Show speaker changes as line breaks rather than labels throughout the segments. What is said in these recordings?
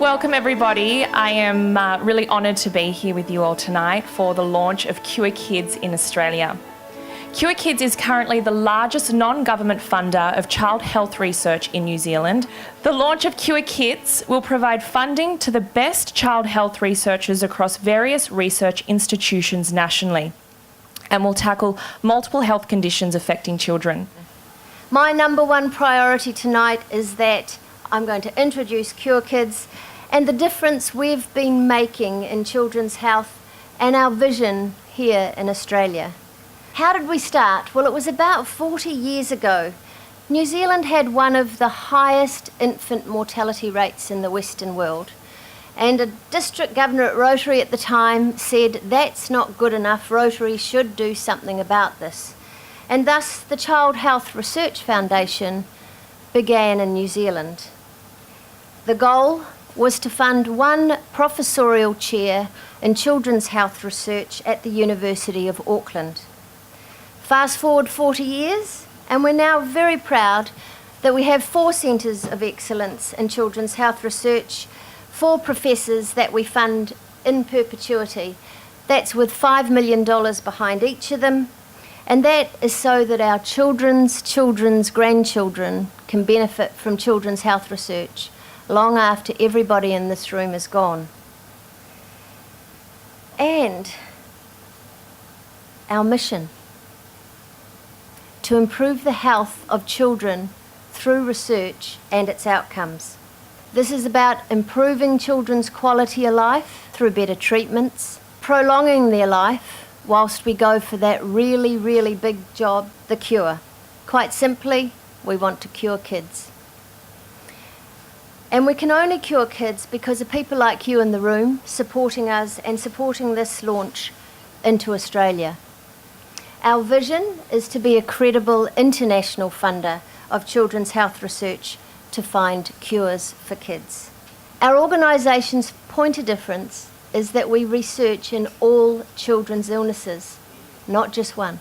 Welcome everybody. I am really honoured to be here with you all tonight for the launch of Cure Kids in Australia. Cure Kids is currently the largest non-government funder of child health research in New Zealand. The launch of Cure Kids will provide funding to the best child health researchers across various research institutions nationally and will tackle multiple health conditions affecting children.
My number one priority tonight is that I'm going to introduce Cure Kids and the difference we've been making in children's health and our vision here in Australia. How did we start? Well, it was about 40 years ago. New Zealand had one of the highest infant mortality rates in the Western world. And a district governor at Rotary at the time said, that's not good enough, Rotary should do something about this. And thus the Child Health Research Foundation began in New Zealand. The goal was to fund one professorial chair in children's health research at the University of Auckland. Fast forward 40 years, and we're now very proud that we have 4 centres of excellence in children's health research, 4 professors that we fund in perpetuity. That's with $5 million behind each of them, and that is so that our children's grandchildren can benefit from children's health research long after everybody in this room is gone. And our mission, to improve the health of children through research and its outcomes. This is about improving children's quality of life through better treatments, prolonging their life whilst we go for that really, really big job, the cure. Quite simply, we want to cure kids. And we can only cure kids because of people like you in the room supporting us and supporting this launch into Australia. Our vision is to be a credible international funder of children's health research to find cures for kids. Our organisation's point of difference is that we research in all children's illnesses, not just one.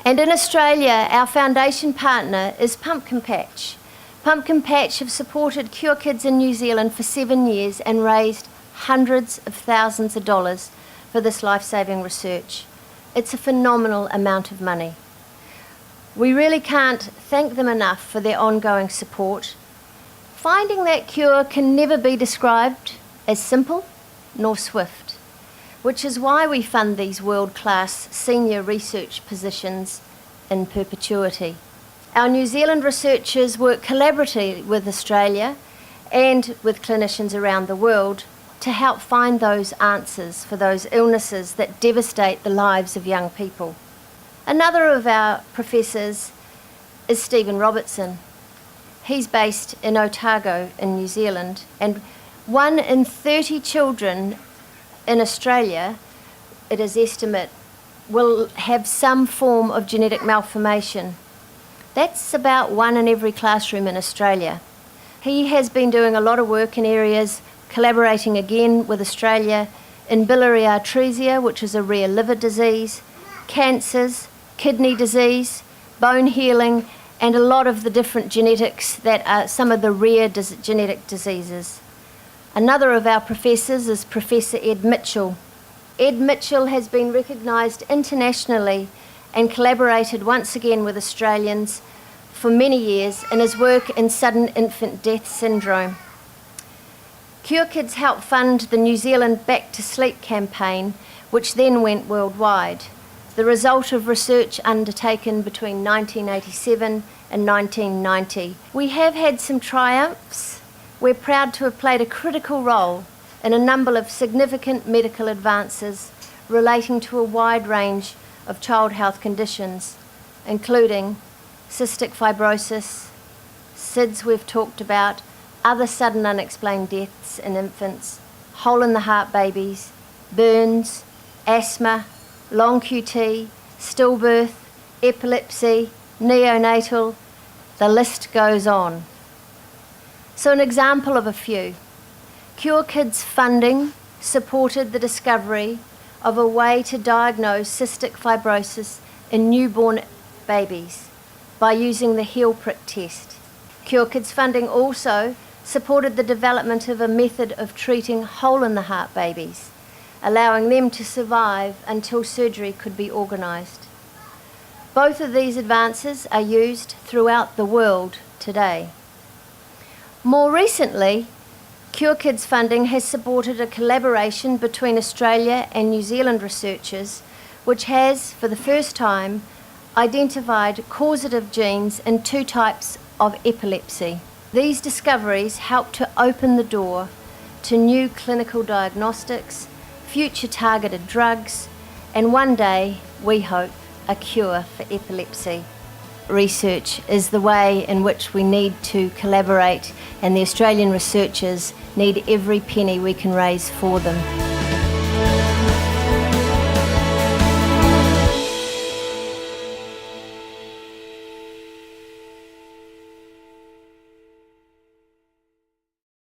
And in Australia, our foundation partner is Pumpkin Patch. Pumpkin Patch have supported Cure Kids in New Zealand for 7 years and raised hundreds of thousands of dollars for this life-saving research. It's a phenomenal amount of money. We really can't thank them enough for their ongoing support. Finding that cure can never be described as simple nor swift, which is why we fund these world-class senior research positions in perpetuity. Our New Zealand researchers work collaboratively with Australia and with clinicians around the world to help find those answers for those illnesses that devastate the lives of young people. Another of our professors is Stephen Robertson. He's based in Otago in New Zealand, and 1 in 30 children in Australia, it is estimated, will have some form of genetic malformation. That's about 1 in every classroom in Australia. He has been doing a lot of work in areas, collaborating again with Australia in biliary atresia, which is a rare liver disease, cancers, kidney disease, bone healing, and a lot of the different genetics that are some of the rare genetic diseases. Another of our professors is Professor Ed Mitchell. Ed Mitchell has been recognised internationally and collaborated once again with Australians for many years in his work in sudden infant death syndrome. Cure Kids helped fund the New Zealand Back to Sleep campaign, which then went worldwide, the result of research undertaken between 1987 and 1990. We have had some triumphs. We're proud to have played a critical role in a number of significant medical advances relating to a wide range of child health conditions, including cystic fibrosis, SIDS we've talked about, other sudden unexplained deaths in infants, hole-in-the-heart babies, burns, asthma, long QT, stillbirth, epilepsy, neonatal, the list goes on. So an example of a few. Cure Kids funding supported the discovery of a way to diagnose cystic fibrosis in newborn babies by using the heel prick test. Cure Kids funding also supported the development of a method of treating hole-in-the-heart babies, allowing them to survive until surgery could be organised. Both of these advances are used throughout the world today. More recently, Cure Kids funding has supported a collaboration between Australia and New Zealand researchers, which has, for the first time, identified causative genes in 2 types of epilepsy. These discoveries help to open the door to new clinical diagnostics, future targeted drugs, and one day, we hope, a cure for epilepsy. Research is the way in which we need to collaborate, and the Australian researchers need every penny we can raise for them.